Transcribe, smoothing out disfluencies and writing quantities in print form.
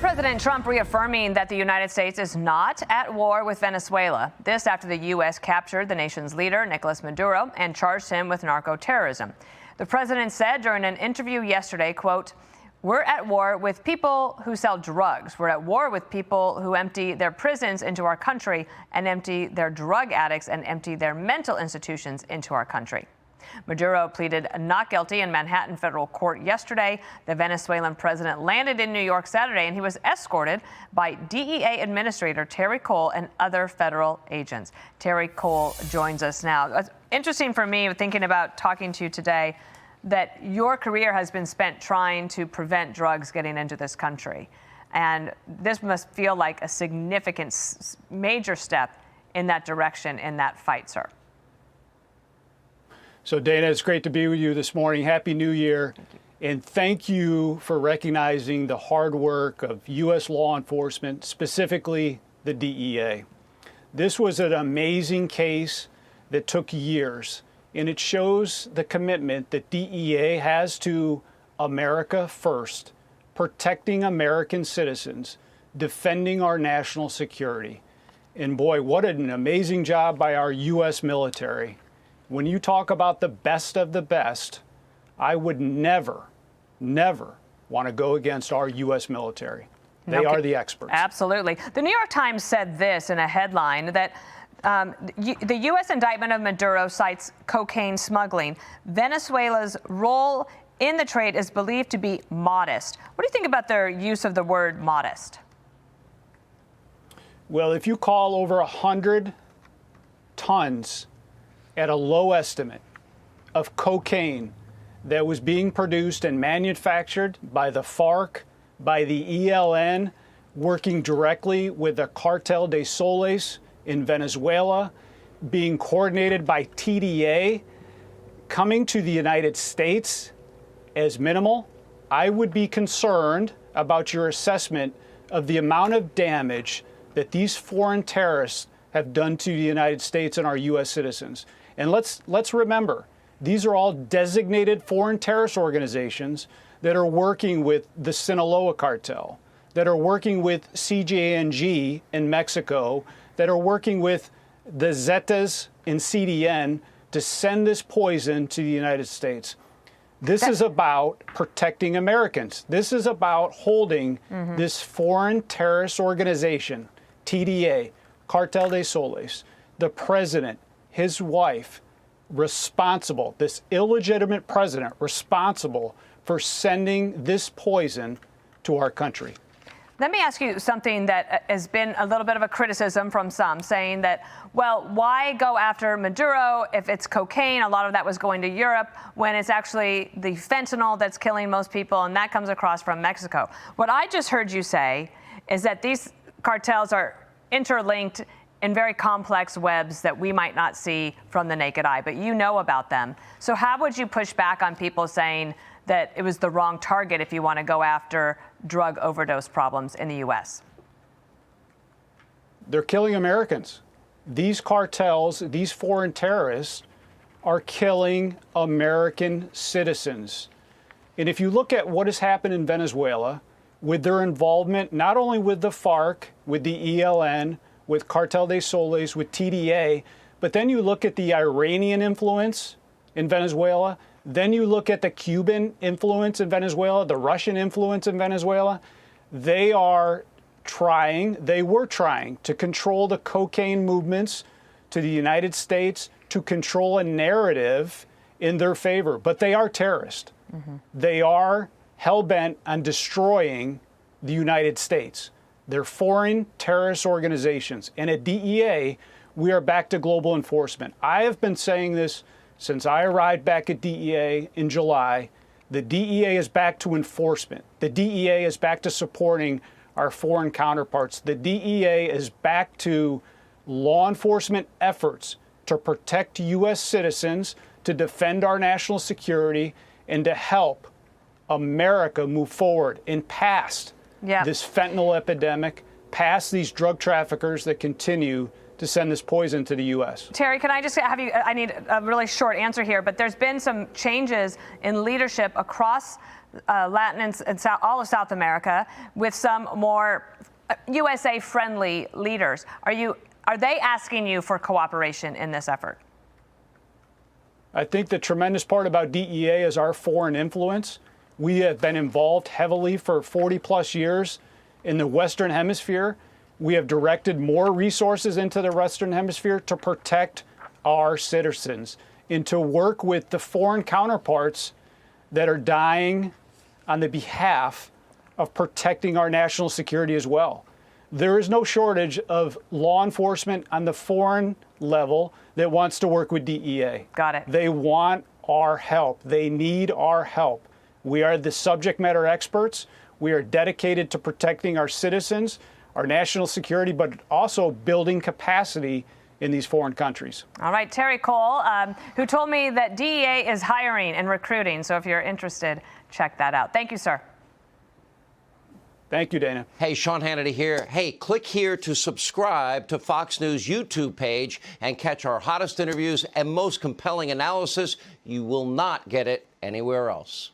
President Trump reaffirming that the United States is not at war with Venezuela. This after the U.S. captured the nation's leader, Nicolas Maduro, and charged him with narco-terrorism. The president said during an interview yesterday, quote, "We're at war with people who sell drugs. We're at war with people who empty their prisons into our country and empty their drug addicts and empty their mental institutions into our country." Maduro pleaded not guilty in Manhattan federal court yesterday. The Venezuelan president landed in New York Saturday, and he was escorted by DEA Administrator Terry Cole and other federal agents. Terry Cole joins us now. It's interesting for me, thinking about talking to you today, that your career has been spent trying to prevent drugs getting into this country. And this must feel like a significant, major step in that direction in that fight, sir. So, Dana, it's great to be with you this morning. Happy New Year. And thank you for recognizing the hard work of U.S. law enforcement, specifically the DEA. This was an amazing case that took years, and it shows the commitment that DEA has to America first, protecting American citizens, defending our national security. And boy, what an amazing job by our U.S. military. When you talk about the best of the best, I would never want to go against our U.S. military. They are the experts. Absolutely. The New York Times said this in a headline, that the U.S. indictment of Maduro cites cocaine smuggling. Venezuela's role in the trade is believed to be modest. What do you think about their use of the word modest? Well, if you call over 100 tons at a low estimate of cocaine that was being produced and manufactured by the FARC, by the ELN, working directly with the Cartel de Soles in Venezuela, being coordinated by TDA, coming to the United States as minimal, I would be concerned about your assessment of the amount of damage that these foreign terrorists have done to the United States and our U.S. citizens. And let's remember, these are all designated foreign terrorist organizations that are working with the Sinaloa cartel, that are working with CJNG in Mexico, that are working with the Zetas in CDN to send this poison to the United States. This is about protecting Americans. This is about holding this foreign terrorist organization, TDA, Cartel de Soles, the president, his wife, responsible, this illegitimate president, responsible for sending this poison to our country. Let me ask you something that has been a little bit of a criticism from some, saying that, well, why go after Maduro if it's cocaine? A lot of that was going to Europe, when it's actually the fentanyl that's killing most people, and that comes across from Mexico. What I just heard you say is that these cartels are interlinked in very complex webs that we might not see from the naked eye, but you know about them. So how would you push back on people saying that it was the wrong target if you want to go after drug overdose problems in the U.S.? They're killing Americans. These cartels, these foreign terrorists, are killing American citizens. And if you look at what has happened in Venezuela, with their involvement not only with the FARC, with the ELN, with Cartel de Soles, with TDA, but then you look at the Iranian influence in Venezuela, then you look at the Cuban influence in Venezuela, the Russian influence in Venezuela. They were trying to control the cocaine movements to the United States, to control a narrative in their favor. But they are terrorists. They are hell-bent on destroying the United States. They're foreign terrorist organizations. And at DEA, we are back to global enforcement. I have been saying this since I arrived back at DEA in July. The DEA is back to enforcement. The DEA is back to supporting our foreign counterparts. The DEA is back to law enforcement efforts to protect U.S. citizens, to defend our national security, and to help America move forward and past this fentanyl epidemic, past these drug traffickers that continue to send this poison to the U.S. Terry, can I just have you, I need a really short answer here, but there's been some changes in leadership across Latin and all of South America with some more USA-friendly leaders. Are they asking you for cooperation in this effort? I think the tremendous part about DEA is our foreign influence. We have been involved heavily for 40 plus years in the Western Hemisphere. We have directed more resources into the Western Hemisphere to protect our citizens and to work with the foreign counterparts that are dying on the behalf of protecting our national security as well. There is no shortage of law enforcement on the foreign level that wants to work with DEA. Got it. They want our help. They need our help. We are the subject matter experts. We are dedicated to protecting our citizens, our national security, but also building capacity in these foreign countries. All right, Terry Cole, who told me that DEA is hiring and recruiting. So if you're interested, check that out. Thank you, sir. Thank you, Dana. Hey, Sean Hannity here. Hey, click here to subscribe to Fox News YouTube page and catch our hottest interviews and most compelling analysis. You will not get it anywhere else.